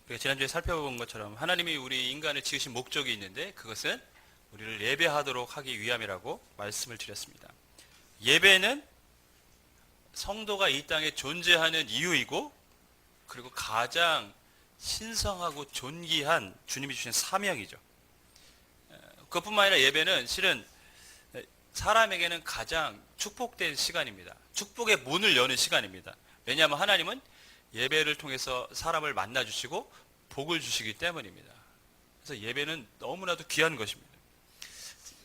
우리가 지난주에 살펴본 것처럼 하나님이 우리 인간을 지으신 목적이 있는데 그것은 우리를 예배하도록 하기 위함이라고 말씀을 드렸습니다. 예배는 성도가 이 땅에 존재하는 이유이고, 그리고 가장 신성하고 존귀한 주님이 주신 사명이죠. 그것뿐만 아니라 예배는 실은 사람에게는 가장 축복된 시간입니다. 축복의 문을 여는 시간입니다. 왜냐하면 하나님은 예배를 통해서 사람을 만나주시고 복을 주시기 때문입니다. 그래서 예배는 너무나도 귀한 것입니다.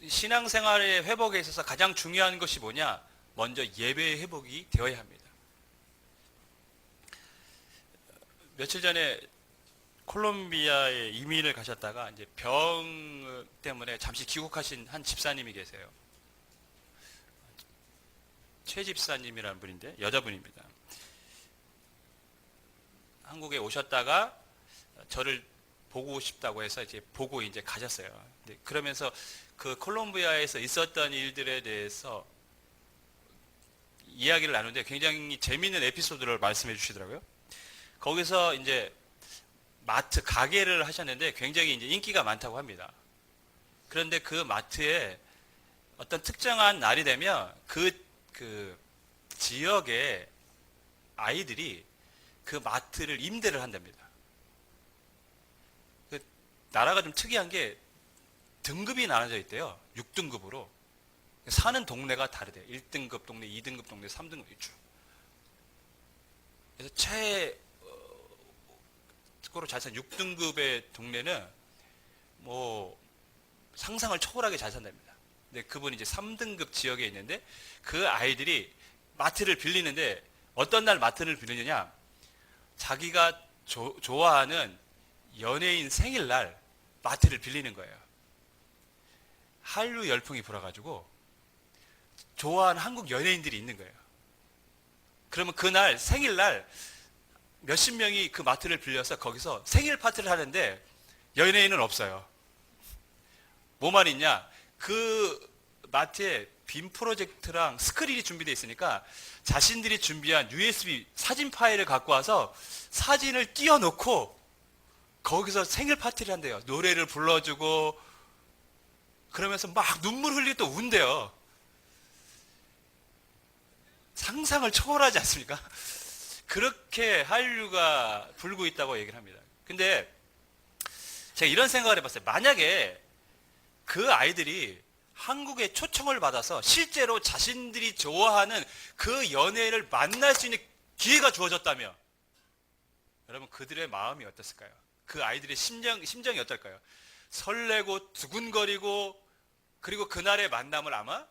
신앙생활의 회복에 있어서 가장 중요한 것이 뭐냐? 먼저 예배의 회복이 되어야 합니다. 며칠 전에 콜롬비아에 이민을 가셨다가 이제 병 때문에 잠시 귀국하신 한 집사님이 계세요. 최 집사님이라는 분인데 여자분입니다. 한국에 오셨다가 저를 보고 싶다고 해서 이제 보고 이제 가셨어요. 그러면서 그 콜롬비아에서 있었던 일들에 대해서 이야기를 나누는데 굉장히 재미있는 에피소드를 말씀해 주시더라고요. 거기서 이제 마트 가게를 하셨는데 굉장히 이제 인기가 많다고 합니다. 그런데 그 마트에 어떤 특정한 날이 되면 그 지역의 아이들이 그 마트를 임대를 한답니다. 그 나라가 좀 특이한 게 등급이 나눠져 있대요. 6등급으로. 사는 동네가 다르대요. 1등급 동네, 2등급 동네, 3등급 쭉. 그래서 최고로 잘 산 6등급의 동네는 뭐 상상을 초월하게 잘 산답니다. 근데 그분이 이제 3등급 지역에 있는데 그 아이들이 마트를 빌리는데 어떤 날 마트를 빌리느냐? 자기가 좋아하는 연예인 생일날 마트를 빌리는 거예요. 한류 열풍이 불어가지고 좋아하는 한국 연예인들이 있는 거예요. 그러면 그날 생일날 몇십 명이 그 마트를 빌려서 거기서 생일 파티를 하는데 연예인은 없어요. 뭐만 있냐? 그 마트에 빔 프로젝트랑 스크린이 준비되어 있으니까 자신들이 준비한 USB 사진 파일을 갖고 와서 사진을 띄워놓고 거기서 생일 파티를 한대요. 노래를 불러주고 그러면서 막 눈물 흘리고 또 운대요. 상상을 초월하지 않습니까? 그렇게 한류가 불고 있다고 얘기를 합니다. 근데 제가 이런 생각을 해봤어요. 만약에 그 아이들이 한국에 초청을 받아서 실제로 자신들이 좋아하는 그 연예인을 만날 수 있는 기회가 주어졌다면 여러분 그들의 마음이 어땠을까요? 그 아이들의 심정이 어떨까요? 설레고 두근거리고 그리고 그날의 만남을 아마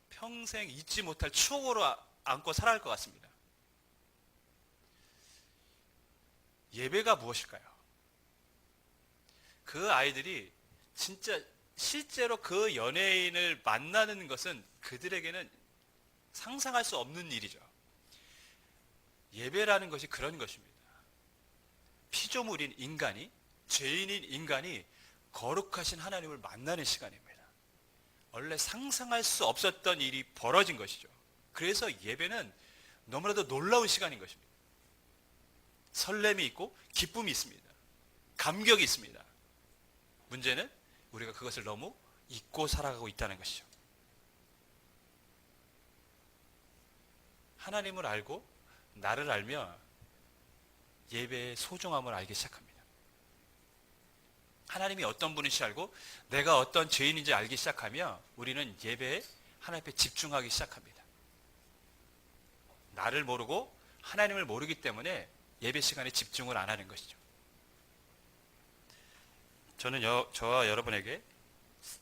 평생 잊지 못할 추억으로 안고 살아갈 것 같습니다. 예배가 무엇일까요? 그 아이들이 진짜 실제로 그 연예인을 만나는 것은 그들에게는 상상할 수 없는 일이죠. 예배라는 것이 그런 것입니다. 피조물인 인간이, 죄인인 인간이 거룩하신 하나님을 만나는 시간입니다. 원래 상상할 수 없었던 일이 벌어진 것이죠. 그래서 예배는 너무나도 놀라운 시간인 것입니다. 설렘이 있고 기쁨이 있습니다. 감격이 있습니다. 문제는 우리가 그것을 너무 잊고 살아가고 있다는 것이죠. 하나님을 알고 나를 알며 예배의 소중함을 알기 시작합니다. 하나님이 어떤 분인지 알고 내가 어떤 죄인인지 알기 시작하며 우리는 예배에 하나님 앞에 집중하기 시작합니다. 나를 모르고 하나님을 모르기 때문에 예배 시간에 집중을 안 하는 것이죠. 저는 저와 여러분에게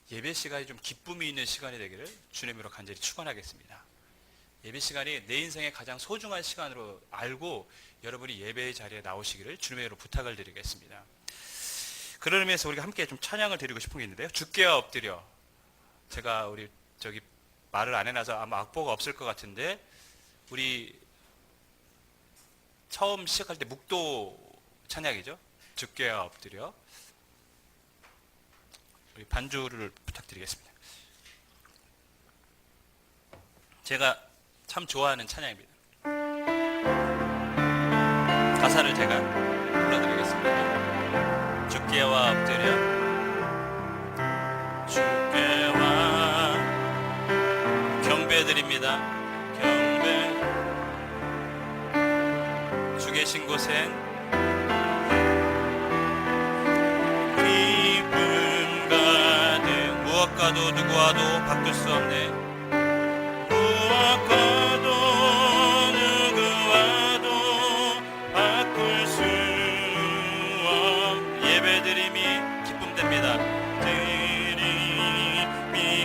예배 시간이 좀 기쁨이 있는 시간이 되기를 주님으로 간절히 축원하겠습니다. 예배 시간이 내 인생의 가장 소중한 시간으로 알고 여러분이 예배의 자리에 나오시기를 주님의 이름으로 부탁을 드리겠습니다. 그런 의미에서 우리가 함께 좀 찬양을 드리고 싶은 게 있는데요. 주께와 엎드려. 제가 우리 말을 안 해놔서 아마 악보가 없을 것 같은데 우리 처음 시작할 때 묵도 찬양이죠. 주께와 엎드려. 우리 반주를 부탁드리겠습니다. 제가 참 좋아하는 찬양입니다. 가사를 제가 불러드리겠습니다. 주께와 엎드려 주께와 경배드립니다. 경배. 주 계신 곳엔 기쁨 가득 무엇과도 누구와도 바꿀 수 없네. 무엇과도 누구와도 바꿀 수 없. 예배드림이 기쁨됩니다. 드림이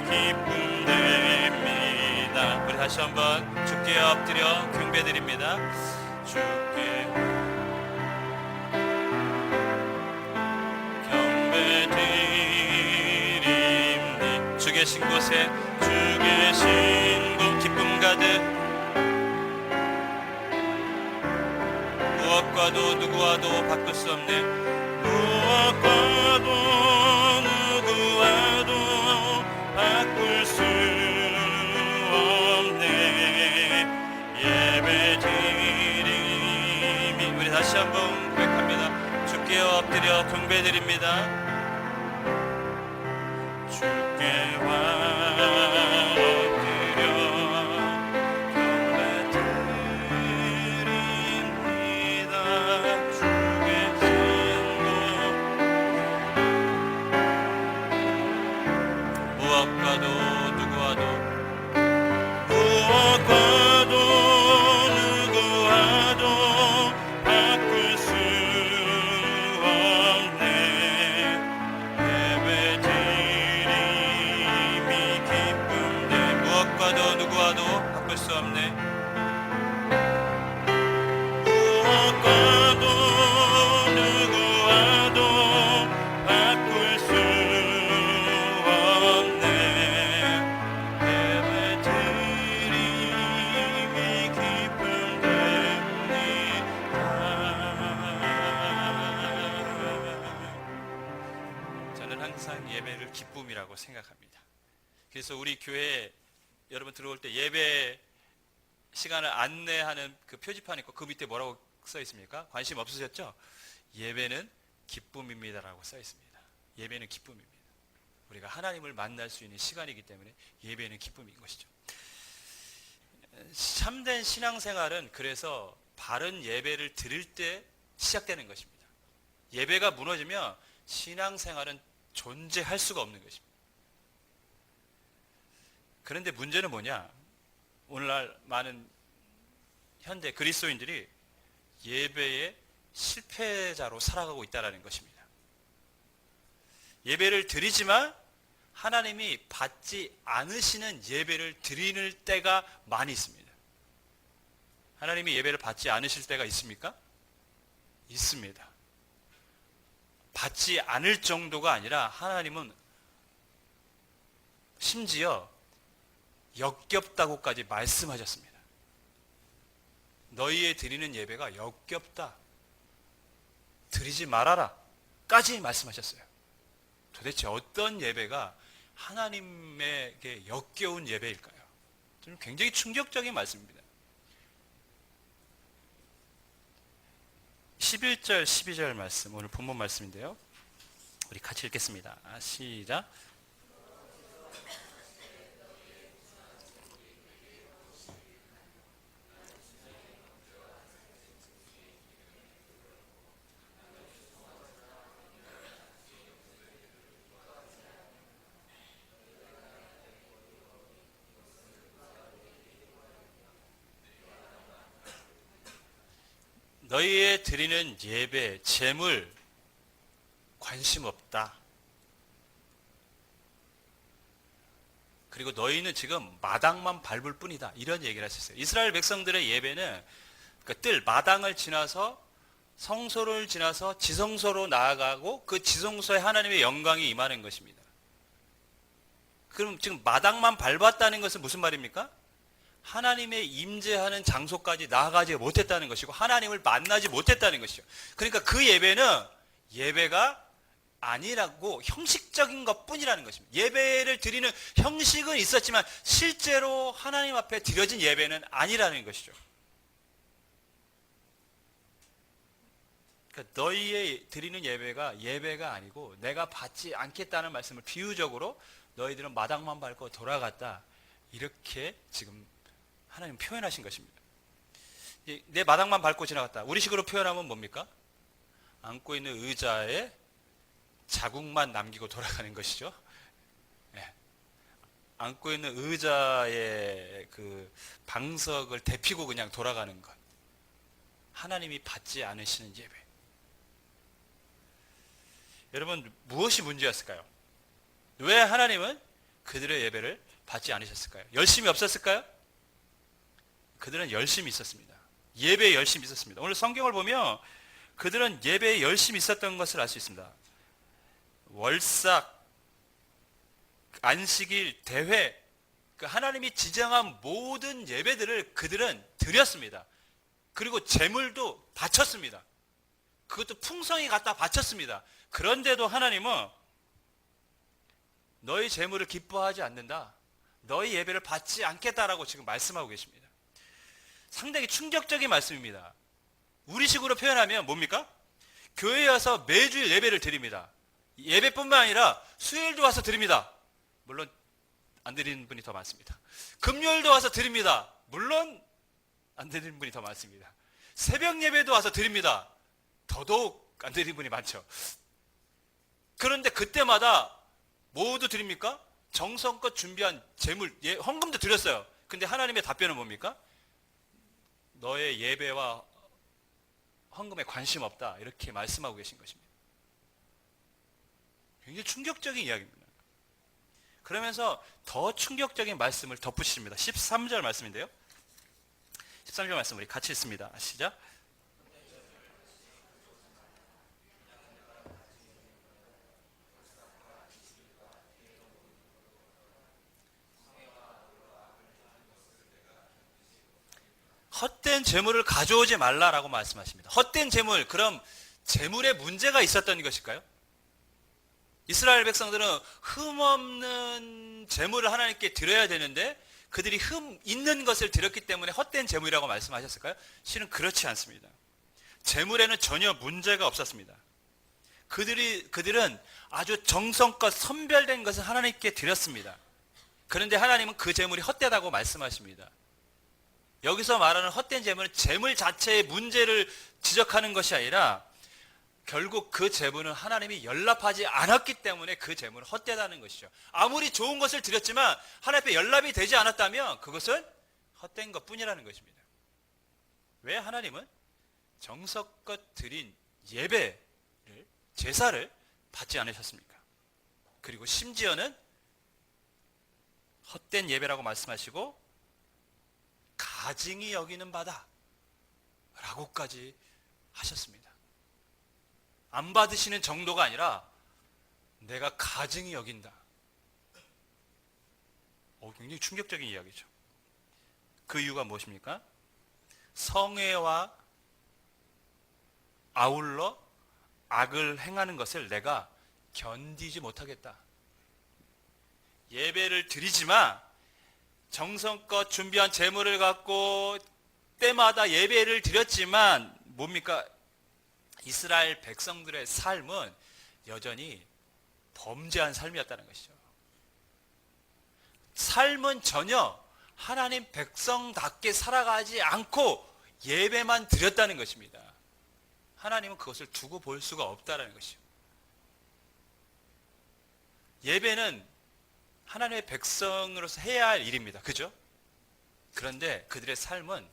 기쁨됩니다. 우리 다시 한번 주께 엎드려 경배드립니다. 주께 경배드립니다. 주 계신 곳에 주 계신 곳 기쁨 가득 무엇과도 누구와도 바꿀 수 없네. 무엇과도 누구와도 바꿀 수 없네. 예배드림이 우리 다시 한번 고백합니다. 주께 엎드려 경배드립니다. 주께와 예배를 기쁨이라고 생각합니다. 그래서 우리 교회에 여러분 들어올 때 예배 시간을 안내하는 그 표지판 있고 그 밑에 뭐라고 써 있습니까? 관심 없으셨죠? 예배는 기쁨입니다라고 써 있습니다. 예배는 기쁨입니다. 우리가 하나님을 만날 수 있는 시간이기 때문에 예배는 기쁨인 것이죠. 참된 신앙생활은 그래서 바른 예배를 드릴 때 시작되는 것입니다. 예배가 무너지면 신앙생활은 존재할 수가 없는 것입니다. 그런데 문제는 뭐냐? 오늘날 많은 현대 그리스도인들이 예배의 실패자로 살아가고 있다는 것입니다. 예배를 드리지만 하나님이 받지 않으시는 예배를 드리는 때가 많이 있습니다. 하나님이 예배를 받지 않으실 때가 있습니까? 있습니다. 받지 않을 정도가 아니라 하나님은 심지어 역겹다고까지 말씀하셨습니다. 너희의 드리는 예배가 역겹다. 드리지 말아라. 까지 말씀하셨어요. 도대체 어떤 예배가 하나님에게 역겨운 예배일까요? 좀 굉장히 충격적인 말씀입니다. 11절, 12절 말씀, 오늘 본문 말씀인데요. 우리 같이 읽겠습니다. 시작. 너희의 드리는 예배, 제물 관심 없다. 그리고 너희는 지금 마당만 밟을 뿐이다. 이런 얘기를 하셨어요. 이스라엘 백성들의 예배는 뜰 마당을 지나서 성소를 지나서 지성소로 나아가고 그 지성소에 하나님의 영광이 임하는 것입니다. 그럼 지금 마당만 밟았다는 것은 무슨 말입니까? 하나님의 임재하는 장소까지 나아가지 못했다는 것이고 하나님을 만나지 못했다는 것이죠. 그러니까 그 예배는 예배가 아니라고 형식적인 것뿐이라는 것입니다. 예배를 드리는 형식은 있었지만 실제로 하나님 앞에 드려진 예배는 아니라는 것이죠. 그러니까 너희의 드리는 예배가 아니고 내가 받지 않겠다는 말씀을 비유적으로 너희들은 마당만 밟고 돌아갔다. 이렇게 지금 하나님 표현하신 것입니다. 내 마당만 밟고 지나갔다. 우리식으로 표현하면 뭡니까? 앉고 있는 의자에 자국만 남기고 돌아가는 것이죠. 네. 앉고 있는 의자의 그 방석을 데피고 그냥 돌아가는 것. 하나님이 받지 않으시는 예배. 여러분, 무엇이 문제였을까요? 왜 하나님은 그들의 예배를 받지 않으셨을까요? 열심이 없었을까요? 그들은 열심이 있었습니다. 예배에 열심이 있었습니다. 오늘 성경을 보면 그들은 예배에 열심이 있었던 것을 알 수 있습니다. 월삭, 안식일, 대회, 그 하나님이 지정한 모든 예배들을 그들은 드렸습니다. 그리고 제물도 바쳤습니다. 그것도 풍성히 갖다 바쳤습니다. 그런데도 하나님은 너희 제물을 기뻐하지 않는다. 너희 예배를 받지 않겠다라고 지금 말씀하고 계십니다. 상당히 충격적인 말씀입니다. 우리식으로 표현하면 뭡니까? 교회에 와서 매주일 예배를 드립니다. 예배뿐만 아니라 수요일도 와서 드립니다. 물론 안 드리는 분이 더 많습니다. 금요일도 와서 드립니다. 물론 안 드리는 분이 더 많습니다. 새벽 예배도 와서 드립니다. 더더욱 안 드리는 분이 많죠. 그런데 그때마다 모두 드립니까? 정성껏 준비한 제물, 헌금도 드렸어요. 근데 하나님의 답변은 뭡니까? 너의 예배와 헌금에 관심 없다. 이렇게 말씀하고 계신 것입니다. 굉장히 충격적인 이야기입니다. 그러면서 더 충격적인 말씀을 덧붙이십니다. 13절 말씀인데요. 13절 말씀 우리 같이 읽습니다. 시작. 헛된 재물을 가져오지 말라라고 말씀하십니다. 헛된 재물, 그럼 재물에 문제가 있었던 것일까요? 이스라엘 백성들은 흠없는 재물을 하나님께 드려야 되는데 그들이 흠 있는 것을 드렸기 때문에 헛된 재물이라고 말씀하셨을까요? 실은 그렇지 않습니다. 재물에는 전혀 문제가 없었습니다. 그들은 아주 정성껏 선별된 것을 하나님께 드렸습니다. 그런데 하나님은 그 재물이 헛되다고 말씀하십니다. 여기서 말하는 헛된 재물은 재물 자체의 문제를 지적하는 것이 아니라 결국 그 재물은 하나님이 연락하지 않았기 때문에 그 재물은 헛되다는 것이죠. 아무리 좋은 것을 드렸지만 하나님 앞에 연락이 되지 않았다면 그것은 헛된 것뿐이라는 것입니다. 왜 하나님은 정성껏 드린 예배를, 제사를 받지 않으셨습니까? 그리고 심지어는 헛된 예배라고 말씀하시고 가증히 여기는 바다 라고까지 하셨습니다. 안 받으시는 정도가 아니라 내가 가증히 여긴다. 굉장히 충격적인 이야기죠. 그 이유가 무엇입니까? 성회와 아울러 악을 행하는 것을 내가 견디지 못하겠다. 예배를 드리지만 정성껏 준비한 제물을 갖고 때마다 예배를 드렸지만 뭡니까? 이스라엘 백성들의 삶은 여전히 범죄한 삶이었다는 것이죠. 삶은 전혀 하나님 백성답게 살아가지 않고 예배만 드렸다는 것입니다. 하나님은 그것을 두고 볼 수가 없다는 것이죠. 예배는 하나님의 백성으로서 해야 할 일입니다. 그죠? 그런데 그들의 삶은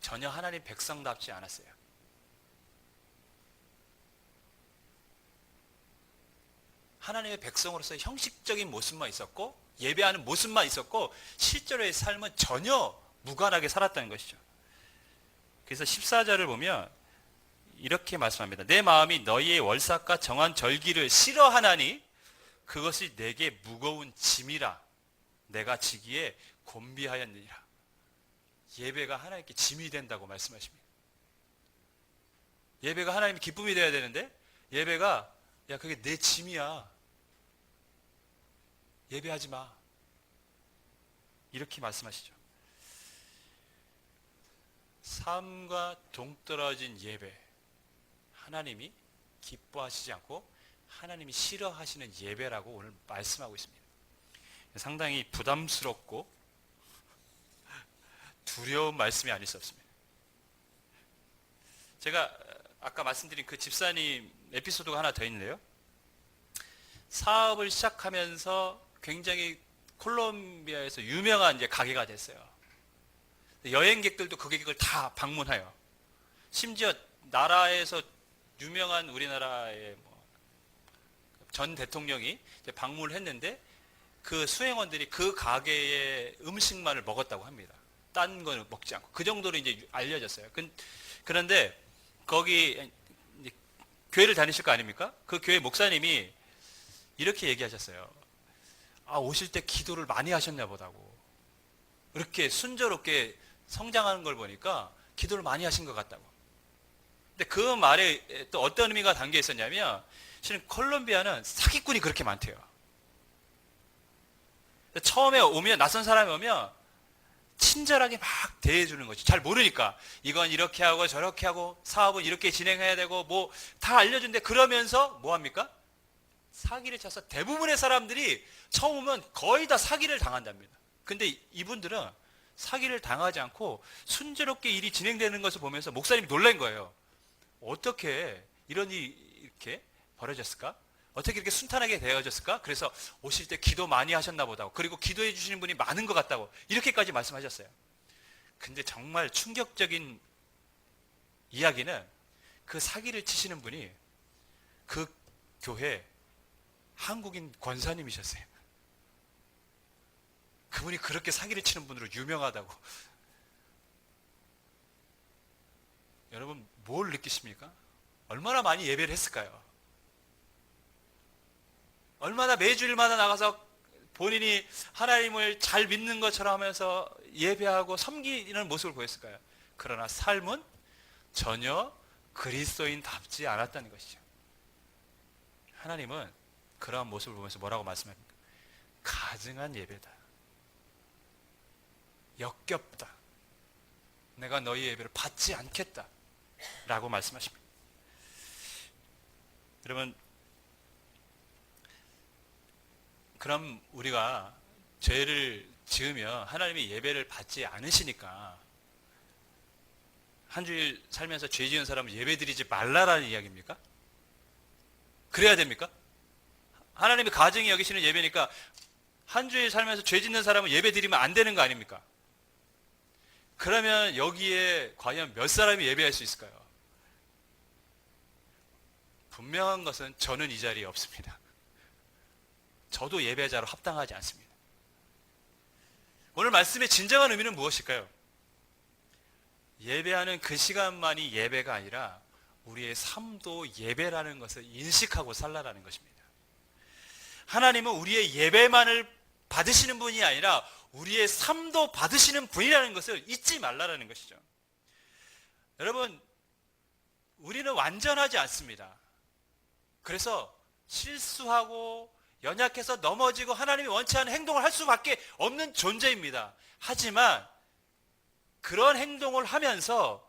전혀 하나님 백성답지 않았어요. 하나님의 백성으로서의 형식적인 모습만 있었고 예배하는 모습만 있었고 실제로의 삶은 전혀 무관하게 살았다는 것이죠. 그래서 14절을 보면 이렇게 말씀합니다. 내 마음이 너희의 월삭과 정한 절기를 싫어하나니 그것이 내게 무거운 짐이라 내가 지기에 곤비하였느니라. 예배가 하나님께 짐이 된다고 말씀하십니다. 예배가 하나님의 기쁨이 되어야 되는데 예배가 그게 내 짐이야. 예배하지 마. 이렇게 말씀하시죠. 삶과 동떨어진 예배. 하나님이 기뻐하시지 않고 하나님이 싫어하시는 예배라고 오늘 말씀하고 있습니다. 상당히 부담스럽고 두려운 말씀이 아닐 수 없습니다. 제가 아까 말씀드린 그 집사님 에피소드가 하나 더 있는데요. 사업을 시작하면서 굉장히 콜롬비아에서 유명한 이제 가게가 됐어요. 여행객들도 그 가게를 다 방문해요. 심지어 나라에서 유명한 우리나라의 전 대통령이 방문을 했는데 그 수행원들이 그 가게의 음식만을 먹었다고 합니다. 딴 건 먹지 않고. 그 정도로 이제 알려졌어요. 그런데 거기 교회를 다니실 거 아닙니까? 그 교회 목사님이 이렇게 얘기하셨어요. 오실 때 기도를 많이 하셨나 보다고. 이렇게 순조롭게 성장하는 걸 보니까 기도를 많이 하신 것 같다고. 근데 그 말에 또 어떤 의미가 담겨 있었냐면, 실은 콜롬비아는 사기꾼이 그렇게 많대요. 처음에 오면, 낯선 사람이 오면 친절하게 막 대해주는 거죠. 잘 모르니까. 이건 이렇게 하고 저렇게 하고 사업은 이렇게 진행해야 되고 뭐 다 알려준대. 그러면서 뭐 합니까? 사기를 쳐서 대부분의 사람들이 처음 오면 거의 다 사기를 당한답니다. 근데 이분들은 사기를 당하지 않고 순조롭게 일이 진행되는 것을 보면서 목사님이 놀란 거예요. 어떻게 이런 일이 이렇게 벌어졌을까? 어떻게 이렇게 순탄하게 되어졌을까? 그래서 오실 때 기도 많이 하셨나 보다고. 그리고 기도해 주시는 분이 많은 것 같다고. 이렇게까지 말씀하셨어요. 근데 정말 충격적인 이야기는 그 사기를 치시는 분이 그 교회 한국인 권사님이셨어요. 그분이 그렇게 사기를 치는 분으로 유명하다고. 여러분 뭘 느끼십니까? 얼마나 많이 예배를 했을까요? 얼마나 매주일마다 나가서 본인이 하나님을 잘 믿는 것처럼 하면서 예배하고 섬기는 모습을 보였을까요? 그러나 삶은 전혀 그리스도인답지 않았다는 것이죠. 하나님은 그러한 모습을 보면서 뭐라고 말씀합니까? 가증한 예배다. 역겹다. 내가 너희 예배를 받지 않겠다. 라고 말씀하십니다. 여러분, 그럼 우리가 죄를 지으면 하나님이 예배를 받지 않으시니까 한 주일 살면서 죄 지은 사람은 예배 드리지 말라라는 이야기입니까? 그래야 됩니까? 하나님이 가증히 여기시는 예배니까 한 주일 살면서 죄 짓는 사람은 예배 드리면 안 되는 거 아닙니까? 그러면 여기에 과연 몇 사람이 예배할 수 있을까요? 분명한 것은 저는 이 자리에 없습니다. 저도 예배자로 합당하지 않습니다. 오늘 말씀의 진정한 의미는 무엇일까요? 예배하는 그 시간만이 예배가 아니라 우리의 삶도 예배라는 것을 인식하고 살라라는 것입니다. 하나님은 우리의 예배만을 받으시는 분이 아니라 우리의 삶도 받으시는 분이라는 것을 잊지 말라라는 것이죠. 여러분, 우리는 완전하지 않습니다. 그래서 실수하고 연약해서 넘어지고 하나님이 원치 않은 행동을 할 수밖에 없는 존재입니다. 하지만 그런 행동을 하면서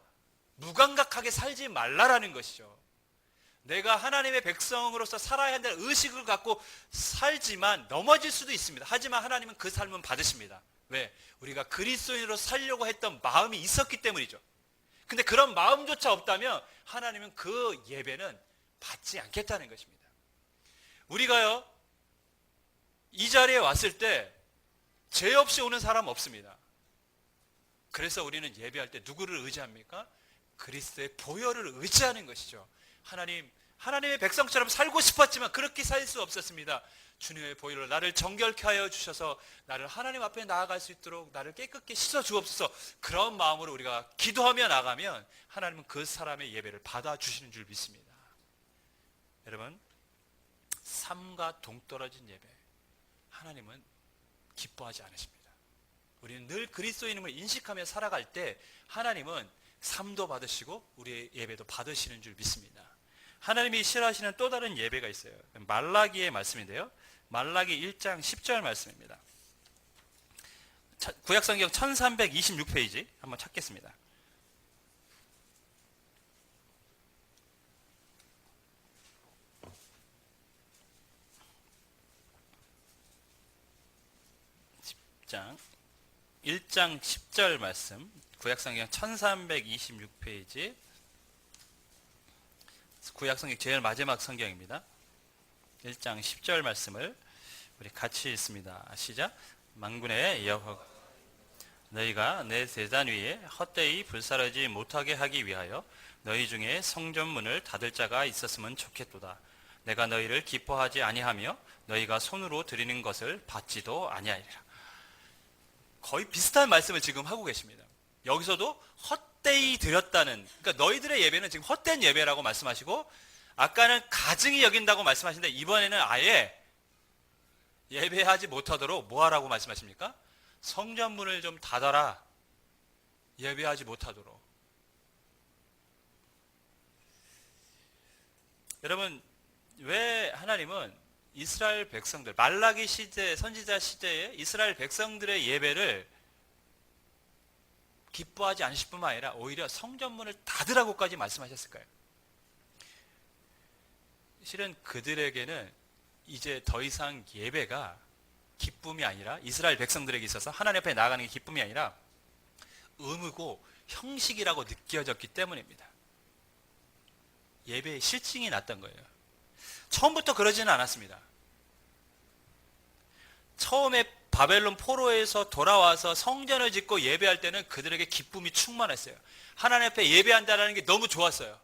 무감각하게 살지 말라라는 것이죠. 내가 하나님의 백성으로서 살아야 한다는 의식을 갖고 살지만 넘어질 수도 있습니다. 하지만 하나님은 그 삶은 받으십니다. 왜? 우리가 그리스도인으로 살려고 했던 마음이 있었기 때문이죠. 근데 그런 마음조차 없다면 하나님은 그 예배는 받지 않겠다는 것입니다. 우리가요, 이 자리에 왔을 때 죄 없이 오는 사람 없습니다. 그래서 우리는 예배할 때 누구를 의지합니까? 그리스도의 보혈을 의지하는 것이죠. 하나님의 백성처럼 살고 싶었지만 그렇게 살 수 없었습니다. 주님의 보혈로 나를 정결케 하여 주셔서 나를 하나님 앞에 나아갈 수 있도록 나를 깨끗게 씻어 주옵소서. 그런 마음으로 우리가 기도하며 나가면 하나님은 그 사람의 예배를 받아주시는 줄 믿습니다. 여러분, 삶과 동떨어진 예배, 하나님은 기뻐하지 않으십니다. 우리는 늘 그리스도인임을 인식하며 살아갈 때 하나님은 삶도 받으시고 우리의 예배도 받으시는 줄 믿습니다. 하나님이 싫어하시는 또 다른 예배가 있어요. 말라기의 말씀인데요. 말라기 1장 10절 말씀입니다. 구약성경 1326페이지 한번 찾겠습니다. 1장 10절 말씀, 구약성경 1326페이지, 구약성경 제일 마지막 성경입니다. 1장 10절 말씀을 우리 같이 읽습니다. 시작. 만군의 여호와 너희가 내 제단 위에 헛되이 불사르지 못하게 하기 위하여 너희 중에 성전문을 닫을 자가 있었으면 좋겠도다. 내가 너희를 기뻐하지 아니하며 너희가 손으로 드리는 것을 받지도 아니하리라. 거의 비슷한 말씀을 지금 하고 계십니다. 여기서도 헛되이 드렸다는, 그러니까 너희들의 예배는 지금 헛된 예배라고 말씀하시고, 아까는 가증히 여긴다고 말씀하시는데 이번에는 아예 예배하지 못하도록 뭐 하라고 말씀하십니까? 성전문을 좀 닫아라. 예배하지 못하도록. 여러분, 왜 하나님은 이스라엘 백성들, 말라기 시대, 선지자 시대에 이스라엘 백성들의 예배를 기뻐하지 않으실 뿐만 아니라 오히려 성전문을 닫으라고까지 말씀하셨을까요? 실은 그들에게는 이제 더 이상 예배가 기쁨이 아니라, 이스라엘 백성들에게 있어서 하나님 앞에 나아가는 게 기쁨이 아니라 의무고 형식이라고 느껴졌기 때문입니다. 예배의 실증이 났던 거예요. 처음부터 그러지는 않았습니다. 처음에 바벨론 포로에서 돌아와서 성전을 짓고 예배할 때는 그들에게 기쁨이 충만했어요. 하나님 앞에 예배한다는 게 너무 좋았어요.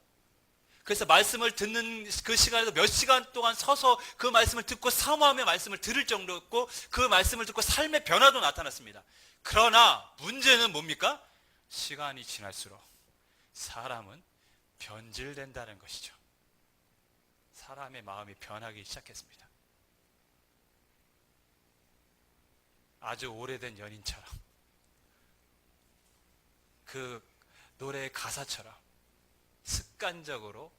그래서 말씀을 듣는 그 시간에도 몇 시간 동안 서서 그 말씀을 듣고 사모하며 말씀을 들을 정도였고, 그 말씀을 듣고 삶의 변화도 나타났습니다. 그러나 문제는 뭡니까? 시간이 지날수록 사람은 변질된다는 것이죠. 사람의 마음이 변하기 시작했습니다. 아주 오래된 연인처럼, 그 노래의 가사처럼 습관적으로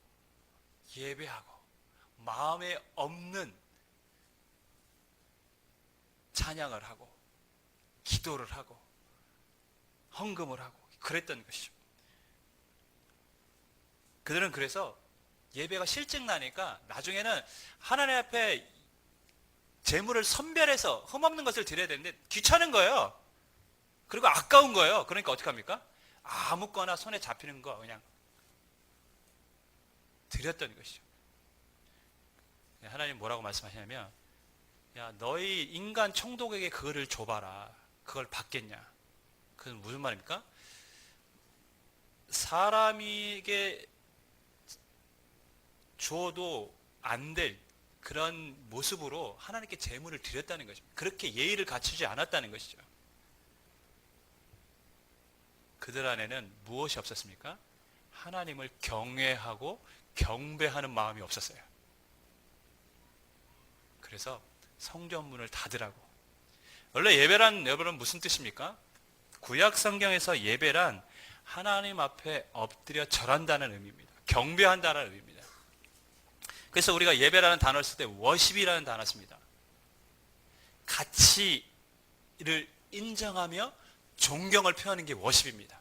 예배하고 마음에 없는 찬양을 하고 기도를 하고 헌금을 하고 그랬던 것이죠. 그들은 그래서 예배가 실증나니까 나중에는 하나님 앞에 재물을 선별해서 흠없는 것을 드려야 되는데 귀찮은 거예요. 그리고 아까운 거예요. 그러니까 어떻게 합니까? 아무거나 손에 잡히는 거 그냥 드렸던 것이죠. 하나님 뭐라고 말씀하시냐면, 야, 너희 인간 총독에게 그거를 줘봐라. 그걸 받겠냐? 그건 무슨 말입니까? 사람에게 줘도 안 될 그런 모습으로 하나님께 재물을 드렸다는 것입니다. 그렇게 예의를 갖추지 않았다는 것이죠. 그들 안에는 무엇이 없었습니까? 하나님을 경외하고 경배하는 마음이 없었어요. 그래서 성전문을 닫으라고. 원래 예배란 여러분 무슨 뜻입니까? 구약 성경에서 예배란 하나님 앞에 엎드려 절한다는 의미입니다. 경배한다는 의미입니다. 그래서 우리가 예배라는 단어를 쓸 때 워십이라는 단어를 씁니다. 가치를 인정하며 존경을 표하는 게 워십입니다.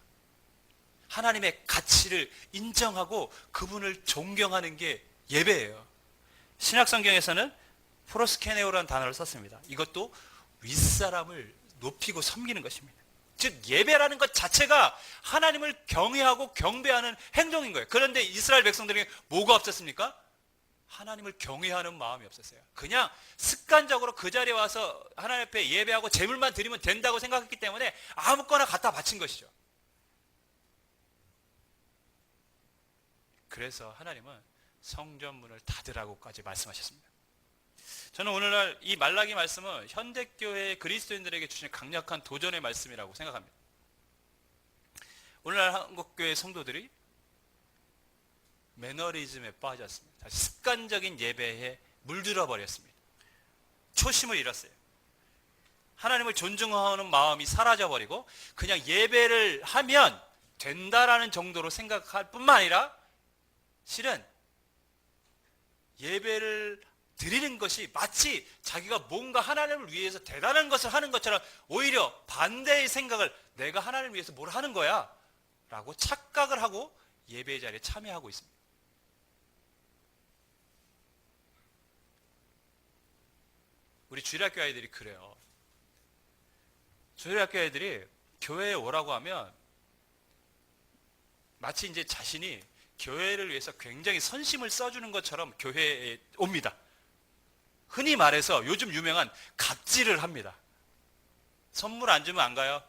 하나님의 가치를 인정하고 그분을 존경하는 게 예배예요. 신약성경에서는 프로스케네오라는 단어를 썼습니다. 이것도 윗사람을 높이고 섬기는 것입니다. 즉 예배라는 것 자체가 하나님을 경외하고 경배하는 행동인 거예요. 그런데 이스라엘 백성들에게 뭐가 없었습니까? 하나님을 경외하는 마음이 없었어요. 그냥 습관적으로 그 자리에 와서 하나님 앞에 예배하고 제물만 드리면 된다고 생각했기 때문에 아무거나 갖다 바친 것이죠. 그래서 하나님은 성전문을 닫으라고까지 말씀하셨습니다. 저는 오늘날 이 말라기 말씀은 현대교회 그리스도인들에게 주신 강력한 도전의 말씀이라고 생각합니다. 오늘날 한국교회 성도들이 매너리즘에 빠졌습니다. 습관적인 예배에 물들어 버렸습니다. 초심을 잃었어요. 하나님을 존중하는 마음이 사라져버리고 그냥 예배를 하면 된다라는 정도로 생각할 뿐만 아니라 실은 예배를 드리는 것이 마치 자기가 뭔가 하나님을 위해서 대단한 것을 하는 것처럼 오히려 반대의 생각을, 내가 하나님을 위해서 뭘 하는 거야 라고 착각을 하고 예배 자리에 참여하고 있습니다. 우리 주일학교 아이들이 그래요. 저희 학교 애들이 교회에 오라고 하면 마치 이제 자신이 교회를 위해서 굉장히 선심을 써주는 것처럼 교회에 옵니다. 흔히 말해서 요즘 유명한 갑질을 합니다. 선물 안 주면 안 가요.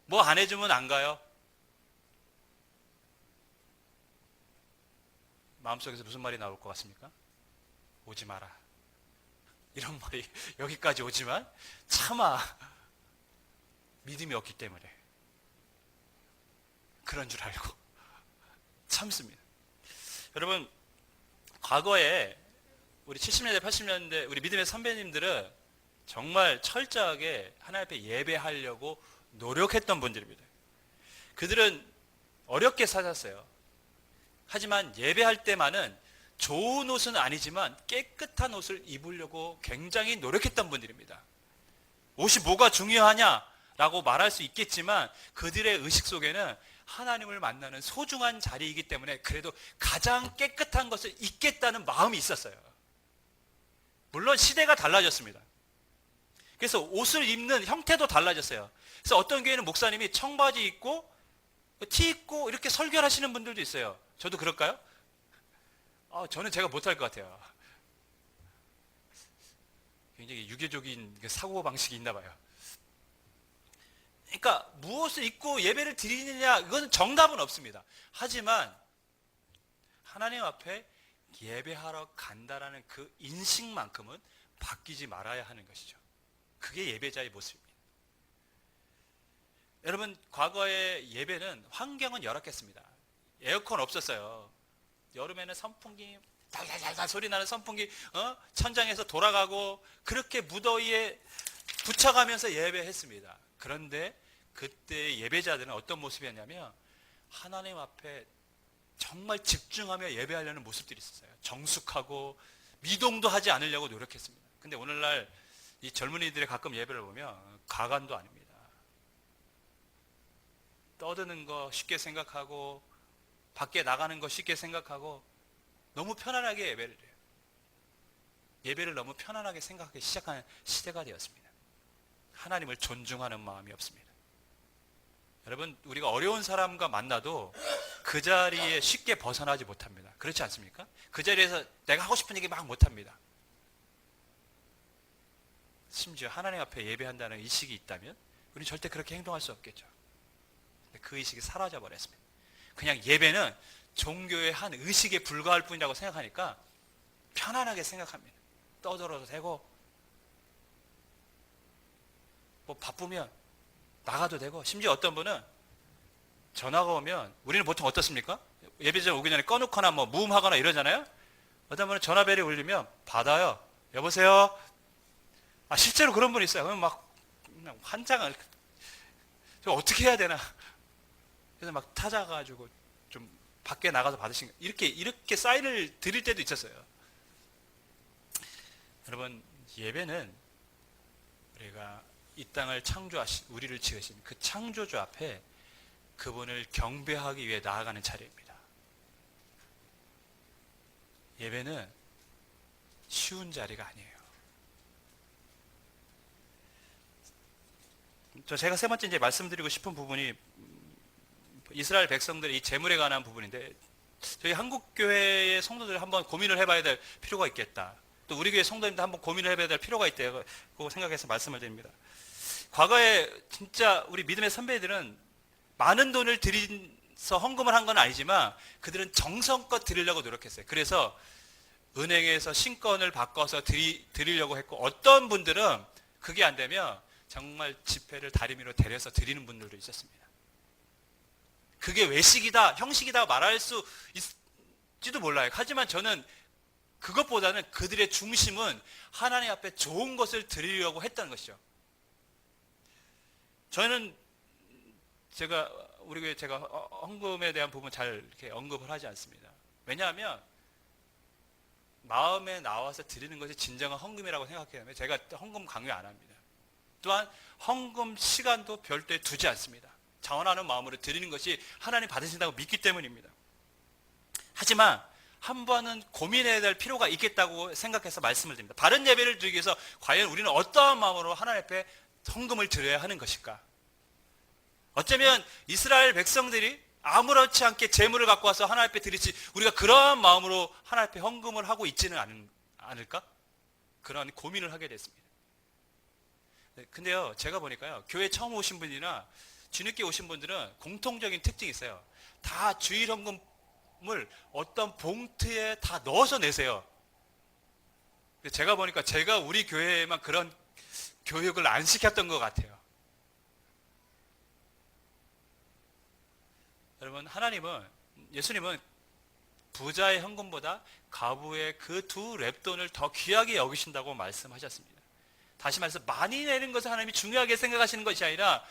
뭐 안 해주면 안 가요. 마음속에서 무슨 말이 나올 것 같습니까? 오지 마라. 이런 말이 여기까지 오지만 차마 믿음이 없기 때문에 그런 줄 알고 참습니다. 여러분, 과거에 우리 70년대, 80년대 우리 믿음의 선배님들은 정말 철저하게 하나님 앞에 예배하려고 노력했던 분들입니다. 그들은 어렵게 살았어요. 하지만 예배할 때만은 좋은 옷은 아니지만 깨끗한 옷을 입으려고 굉장히 노력했던 분들입니다. 옷이 뭐가 중요하냐라고 말할 수 있겠지만 그들의 의식 속에는 하나님을 만나는 소중한 자리이기 때문에 그래도 가장 깨끗한 것을 입겠다는 마음이 있었어요. 물론 시대가 달라졌습니다. 그래서 옷을 입는 형태도 달라졌어요. 그래서 어떤 교회는 목사님이 청바지 입고 티 입고 이렇게 설교를 하시는 분들도 있어요. 저도 그럴까요? 저는 제가 못할 것 같아요. 굉장히 유교적인 사고방식이 있나 봐요. 그러니까 무엇을 입고 예배를 드리느냐, 이건 정답은 없습니다. 하지만 하나님 앞에 예배하러 간다라는 그 인식만큼은 바뀌지 말아야 하는 것이죠. 그게 예배자의 모습입니다. 여러분, 과거의 예배는 환경은 열악했습니다. 에어컨 없었어요. 여름에는 선풍기 달달달달 소리 나는 선풍기 천장에서 돌아가고 그렇게 무더위에 붙여가면서 예배했습니다. 그런데 그때 예배자들은 어떤 모습이었냐면 하나님 앞에 정말 집중하며 예배하려는 모습들이 있었어요. 정숙하고 미동도 하지 않으려고 노력했습니다. 근데 오늘날 이 젊은이들의 가끔 예배를 보면 가관도 아닙니다. 떠드는 거 쉽게 생각하고 밖에 나가는 거 쉽게 생각하고 너무 편안하게 예배를 해요. 예배를 너무 편안하게 생각하기 시작하는 시대가 되었습니다. 하나님을 존중하는 마음이 없습니다. 여러분, 우리가 어려운 사람과 만나도 그 자리에 쉽게 벗어나지 못합니다. 그렇지 않습니까? 그 자리에서 내가 하고 싶은 얘기 막 못합니다. 심지어 하나님 앞에 예배한다는 의식이 있다면 우리는 절대 그렇게 행동할 수 없겠죠. 근데 그 의식이 사라져 버렸습니다. 그냥 예배는 종교의 한 의식에 불과할 뿐이라고 생각하니까 편안하게 생각합니다. 떠들어도 되고 뭐 바쁘면 나가도 되고, 심지어 어떤 분은 전화가 오면 우리는 보통 어떻습니까? 예배자 오기 전에 꺼놓거나 뭐 무음하거나 이러잖아요. 어떤 분은 전화벨이 울리면 받아요. 여보세요? 실제로 그런 분이 있어요. 그러면 막 환장을 저 어떻게 해야 되나. 그래서 막 찾아가지고 좀 밖에 나가서 받으신 이렇게 사인을 드릴 때도 있었어요. 여러분, 예배는 우리가 이 땅을 창조하신, 우리를 지으신 그 창조주 앞에 그분을 경배하기 위해 나아가는 자리입니다. 예배는 쉬운 자리가 아니에요. 제가 세 번째 이제 말씀드리고 싶은 부분이 이스라엘 백성들의 이 재물에 관한 부분인데, 저희 한국교회의 성도들 한번 고민을 해봐야 될 필요가 있겠다. 또 우리 교회 성도님도 한번 고민을 해봐야 될 필요가 있다고 생각해서 말씀을 드립니다. 과거에 진짜 우리 믿음의 선배들은 많은 돈을 들여서 헌금을 한 건 아니지만 그들은 정성껏 드리려고 노력했어요. 그래서 은행에서 신권을 바꿔서 드리려고 했고, 어떤 분들은 그게 안 되면 정말 지폐를 다리 위로 데려서 드리는 분들도 있었습니다. 그게 외식이다, 형식이다 말할 수 있을지도 몰라요. 하지만 저는 그것보다는 그들의 중심은 하나님 앞에 좋은 것을 드리려고 했다는 것이죠. 저는 우리 교회 제가 헌금에 대한 부분 잘 이렇게 언급을 하지 않습니다. 왜냐하면 마음에 나와서 드리는 것이 진정한 헌금이라고 생각해요. 제가 헌금 강요 안 합니다. 또한 헌금 시간도 별도에 두지 않습니다. 자원하는 마음으로 드리는 것이 하나님 받으신다고 믿기 때문입니다. 하지만 한 번은 고민해야 될 필요가 있겠다고 생각해서 말씀을 드립니다. 바른 예배를 드리기 위해서 과연 우리는 어떠한 마음으로 하나님 앞에 헌금을 드려야 하는 것일까? 어쩌면 이스라엘 백성들이 아무렇지 않게 재물을 갖고 와서 하나님 앞에 드리지 우리가 그러한 마음으로 하나님 앞에 헌금을 하고 있지는 않을까? 그런 고민을 하게 됐습니다. 네, 근데요, 제가 보니까요, 교회 처음 오신 분이나 뒤늦게 오신 분들은 공통적인 특징이 있어요. 다 주일 헌금을 어떤 봉투에 다 넣어서 내세요. 제가 보니까 제가 우리 교회에만 그런 교육을 안 시켰던 것 같아요. 여러분, 예수님은 부자의 헌금보다 과부의 그 두 렙돈을 더 귀하게 여기신다고 말씀하셨습니다. 다시 말해서 많이 내는 것을 하나님이 중요하게 생각하시는 것이 아니라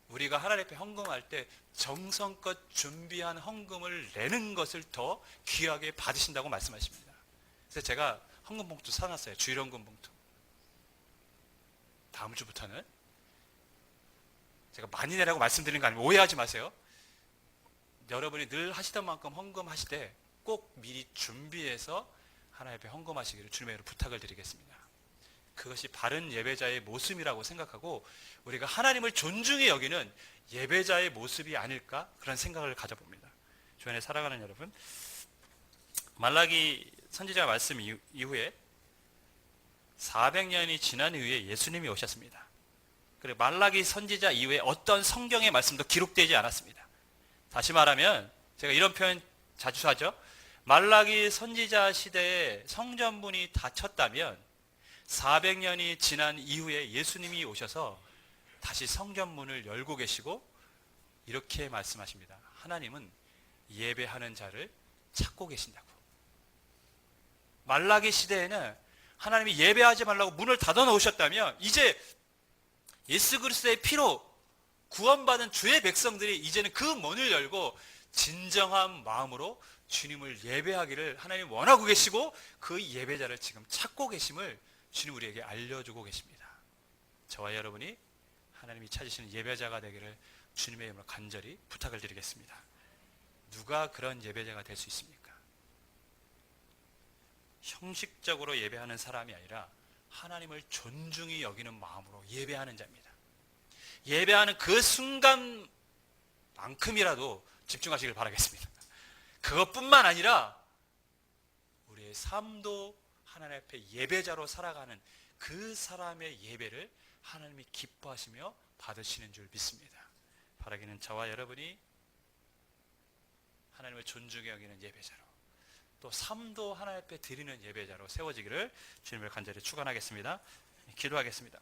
우리가 하나님 앞에 헌금할 때 정성껏 준비한 헌금을 내는 것을 더 귀하게 받으신다고 말씀하십니다. 그래서 제가 헌금 봉투 사놨어요. 주일 헌금 봉투. 다음 주부터는 제가 많이 내라고 말씀드리는 거 아니면 오해하지 마세요. 여러분이 늘 하시던 만큼 헌금하시되 꼭 미리 준비해서 하나님 앞에 헌금하시기를 주님의 이름으로 부탁을 드리겠습니다. 그것이 바른 예배자의 모습이라고 생각하고 우리가 하나님을 존중히 여기는 예배자의 모습이 아닐까 그런 생각을 가져봅니다. 주안에 살아가는 여러분, 말라기 선지자 말씀 이후에 400년이 지난 이후에 예수님이 오셨습니다. 그리고 말라기 선지자 이후에 어떤 성경의 말씀도 기록되지 않았습니다. 다시 말하면 제가 이런 표현 자주 하죠. 말라기 선지자 시대에 성전문이 닫혔다면 400년이 지난 이후에 예수님이 오셔서 다시 성전문을 열고 계시고 이렇게 말씀하십니다. 하나님은 예배하는 자를 찾고 계신다고. 말라기 시대에는 하나님이 예배하지 말라고 문을 닫아 놓으셨다면 이제 예수 그리스도의 피로 구원받은 주의 백성들이 이제는 그 문을 열고 진정한 마음으로 주님을 예배하기를 하나님 원하고 계시고 그 예배자를 지금 찾고 계심을 주님 우리에게 알려주고 계십니다. 저와 여러분이 하나님이 찾으시는 예배자가 되기를 주님의 이름으로 간절히 부탁을 드리겠습니다. 누가 그런 예배자가 될 수 있습니까? 형식적으로 예배하는 사람이 아니라 하나님을 존중히 여기는 마음으로 예배하는 자입니다. 예배하는 그 순간만큼이라도 집중하시길 바라겠습니다. 그것뿐만 아니라 우리의 삶도 하나님 앞에 예배자로 살아가는 그 사람의 예배를 하나님이 기뻐하시며 받으시는 줄 믿습니다. 바라기는 저와 여러분이 하나님을 존중히 여기는 예배자로 또 삶도 하나님 앞에 드리는 예배자로 세워지기를 주님을 간절히 축원하겠습니다. 기도하겠습니다.